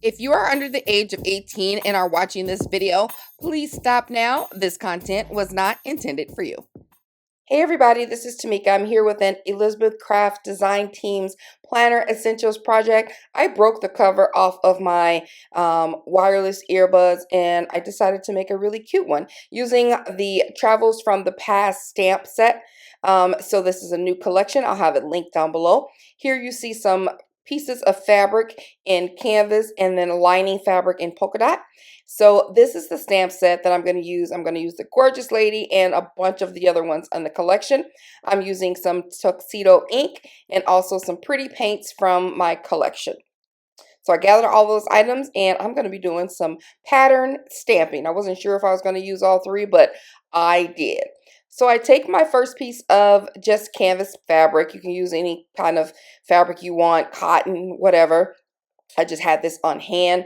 If you are under the age of 18 and are watching this video, please stop now. This content was not intended for you. Hey everybody, this is Tamika. I'm here with an Elizabeth Craft Design Team's Planner Essentials project. I broke the cover off of my wireless earbuds and I decided to make a really cute one using the Travels from the Past stamp set. So this is a new collection. I'll have it linked down below. Here you see some pieces of fabric in canvas and then lining fabric in polka dot. So this is the stamp set that I'm going to use. I'm going to use the Gorgeous Lady and a bunch of the other ones in the collection. I'm using some tuxedo ink and also some pretty paints from my collection. So I gathered all those items and I'm going to be doing some pattern stamping. I wasn't sure if I was going to use all three, but I did. So I take my first piece of just canvas fabric. You can use any kind of fabric you want, cotton, whatever. I just had this on hand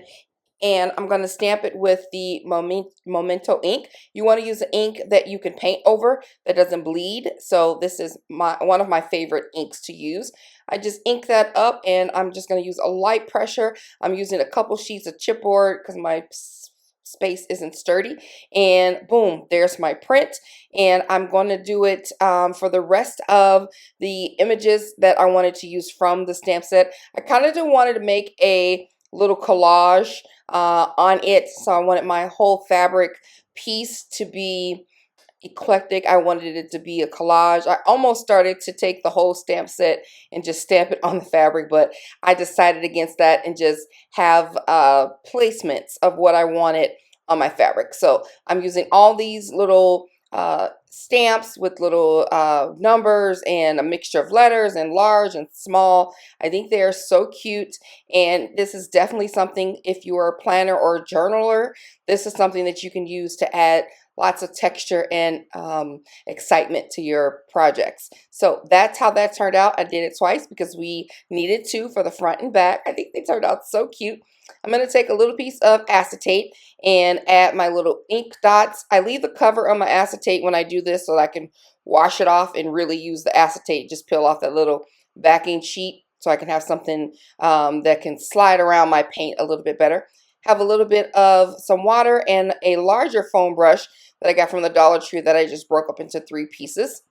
and I'm going to stamp it with the Memento ink. You want to use the ink that you can paint over that doesn't bleed. So this is one of my favorite inks to use. I just ink that up and I'm just going to use a light pressure. I'm using a couple sheets of chipboard because my space isn't sturdy, and boom, there's my print. And I'm going to do it for the rest of the images that I wanted to use from the stamp set. I kind of just wanted to make a little collage on it, so I wanted my whole fabric piece to be eclectic. I wanted it to be a collage. I almost started to take the whole stamp set and just stamp it on the fabric, but I decided against that and just have placements of what I wanted on my fabric. So I'm using all these little stamps with little numbers and a mixture of letters and large and small. I think they are so cute, and this is definitely something, if you are a planner or a journaler, this is something that you can use to add lots of texture and excitement to your projects. So that's how that turned out. I did it twice because we needed to for the front and back. I think they turned out so cute. I'm going to take a little piece of acetate and add my little ink dots. I leave the cover on my acetate when I do this so that I can wash it off and really use the acetate. Just peel off that little backing sheet so I can have something that can slide around my paint a little bit better. Have a little bit of some water and a larger foam brush that I got from the Dollar Tree that I just broke up into 3 pieces.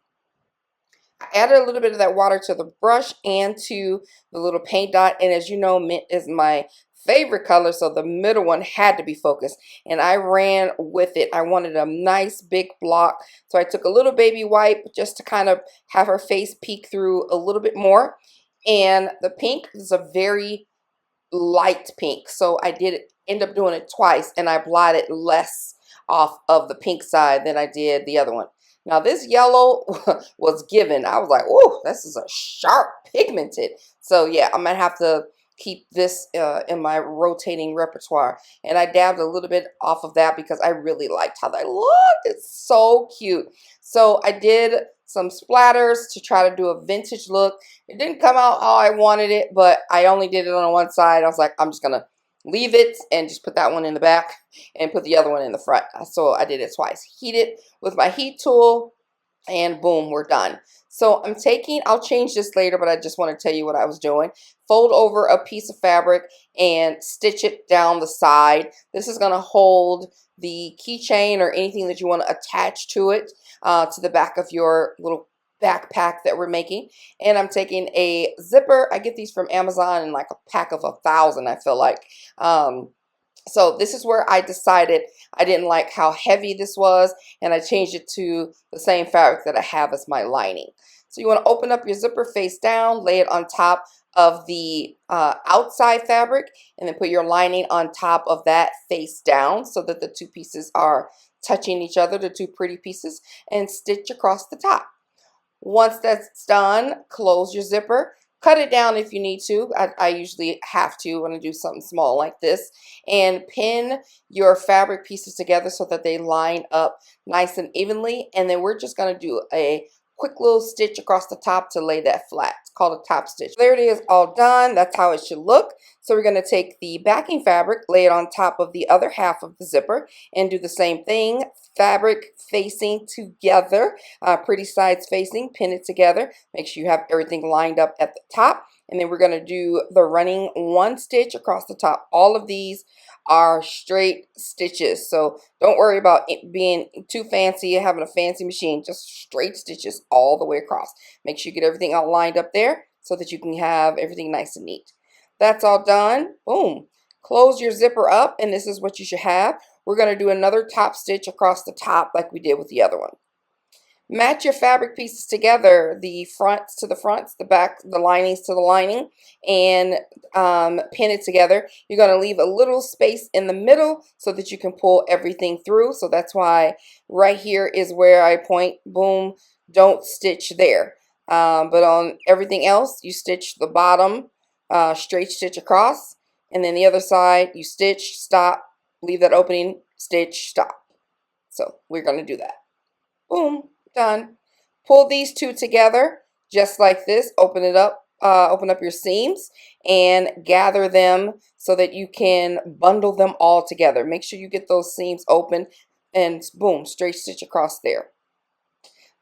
I added a little bit of that water to the brush and to the little paint dot, and as you know, mint is my favorite color, so the middle one had to be focused, and I ran with it. I wanted a nice big block, so I took a little baby wipe just to kind of have her face peek through a little bit more. And the pink is a very light pink, so I did end up doing it twice, and I blotted less off of the pink side than I did the other one. Now this yellow was given. I was like, oh, this is a sharp pigmented. So yeah, I'm gonna have to keep this in my rotating repertoire. And I dabbed a little bit off of that because I really liked how that looked. It's so cute. So I did some splatters to try to do a vintage look. It didn't come out how I wanted it, but I only did it on one side. I was like, I'm just gonna leave it and just put that one in the back and put the other one in the front. So I did it twice. Heat it with my heat tool and boom, we're done. So I'll change this later, but I just want to tell you what I was doing. Fold over a piece of fabric and stitch it down the side. This is going to hold the keychain or anything that you want to attach to it to the back of your little backpack that we're making. And I'm taking a zipper. I get these from Amazon in like a pack of 1,000, I feel like. So this is where I decided I didn't like how heavy this was, and I changed it to the same fabric that I have as my lining. So you want to open up your zipper face down, lay it on top of the outside fabric, and then put your lining on top of that face down so that the 2 pieces are touching each other, the 2 pretty pieces, and stitch across the top. Once that's done, close your zipper. Cut it down if you need to. I usually have to when I do something small like this. And pin your fabric pieces together so that they line up nice and evenly. And then we're just going to do a quick little stitch across the top to lay that flat. It's called a top stitch. There it is, all done. That's how it should look. So we're going to take the backing fabric, lay it on top of the other half of the zipper, and do the same thing. Fabric facing together, pretty sides facing, pin it together. Make sure you have everything lined up at the top. And then we're going to do the running one stitch across the top. All of these are straight stitches, so don't worry about it being too fancy, having a fancy machine. Just straight stitches all the way across. Make sure you get everything all lined up there so that you can have everything nice and neat. That's all done. Boom. Close your zipper up, and this is what you should have. We're going to do another top stitch across the top like we did with the other one. Match your fabric pieces together, the fronts to the fronts, the back, the linings to the lining, and pin it together. You're going to leave a little space in the middle so that you can pull everything through. So that's why right here is where I point, boom, don't stitch there. But on everything else, you stitch the bottom, straight stitch across, and then the other side, you stitch, stop, leave that opening, stitch, stop. So we're going to do that. Boom. Done. Pull these two together just like this. Open up your seams and gather them so that you can bundle them all together. Make sure you get those seams open and boom, straight stitch across there.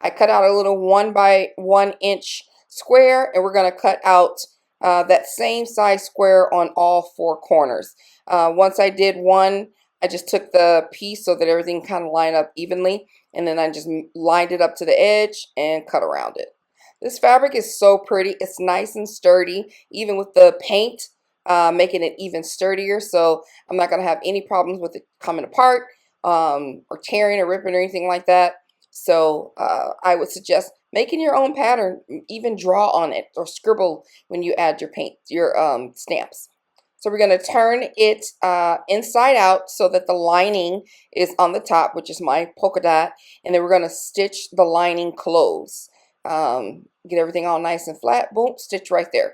I cut out a little 1 by 1 inch square, and we're going to cut out that same size square on all 4 corners. Once I did one, I just took the piece so that everything kind of lined up evenly, and then I just lined it up to the edge and cut around it. This fabric is so pretty. It's nice and sturdy, even with the paint making it even sturdier, so I'm not going to have any problems with it coming apart or tearing or ripping or anything like that. So I would suggest making your own pattern, even draw on it or scribble when you add your paint, your stamps. So we're going to turn it inside out so that the lining is on the top, which is my polka dot, and then we're going to stitch the lining close. Get everything all nice and flat, boom, stitch right there.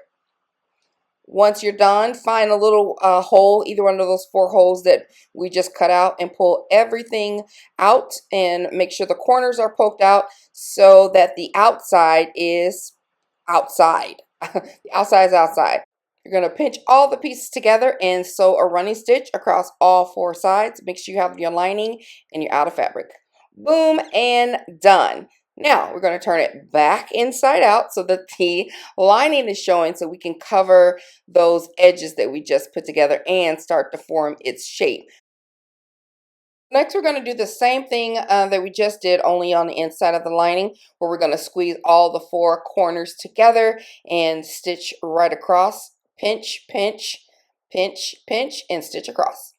Once you're done, find a little hole, either one of those 4 holes that we just cut out, and pull everything out and make sure the corners are poked out so that the outside is outside. The outside is outside. You're going to pinch all the pieces together and sew a running stitch across all 4 sides. Make sure you have your lining and your outer fabric. Boom, and done. Now we're going to turn it back inside out so that the lining is showing, so we can cover those edges that we just put together and start to form its shape. Next, we're going to do the same thing that we just did, only on the inside of the lining, where we're going to squeeze all the 4 corners together and stitch right across. Pinch, pinch, pinch, pinch, and stitch across.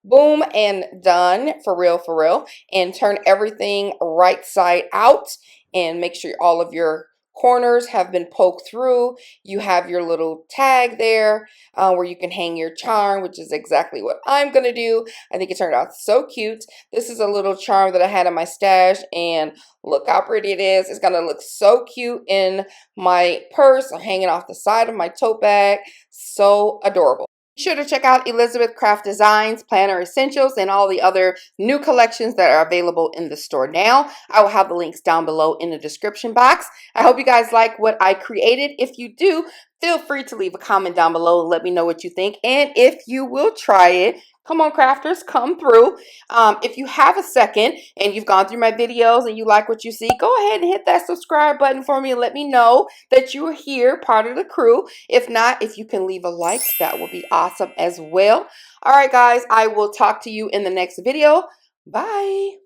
Boom, and done. For real. And turn everything right side out and make sure all of your corners have been poked through. You have your little tag there where you can hang your charm, which is exactly what I'm going to do. I think it turned out so cute. This is a little charm that I had in my stash, and look how pretty it is. It's going to look so cute in my purse or hanging off the side of my tote bag. So adorable. Be sure to check out Elizabeth Craft Designs, Planner Essentials, and all the other new collections that are available in the store now. I will have the links down below in the description box. I hope you guys like what I created. If you do, feel free to leave a comment down below and let me know what you think. And if you will try it, come on, crafters, come through. If you have a second and you've gone through my videos and you like what you see, go ahead and hit that subscribe button for me and let me know that you are here, part of the crew. If not, if you can leave a like, that will be awesome as well. All right, guys, I will talk to you in the next video. Bye.